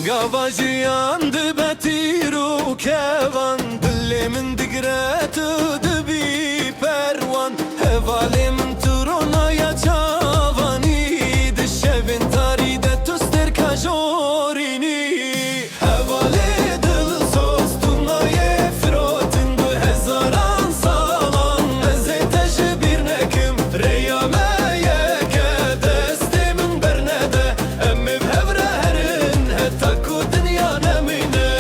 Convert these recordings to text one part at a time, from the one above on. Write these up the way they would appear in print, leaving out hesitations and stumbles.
Gavajiyan dibetiru kevan Dille min digretu dibi perwan Hevale min turona ya çavani Dişevin taride tüster kajorini Hevale dil sostuna ye frotin Bu hezaran salan Ezete bir nekim Reyame yeke destimin bernede Emmi hevre herin Hetaku dünya nemine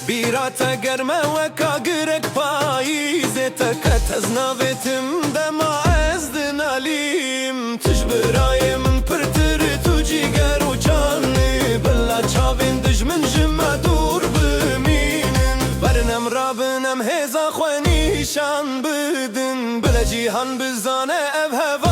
Birata germe ve kagirek payizete Kataz navetim dema ezdin alim Tujbirayim pırtırı tuci ger uçanı Billa çavin dijmin jime dur biminin Bernem rabinem heza khwe nişan bidin Bile cihan bizane ev heva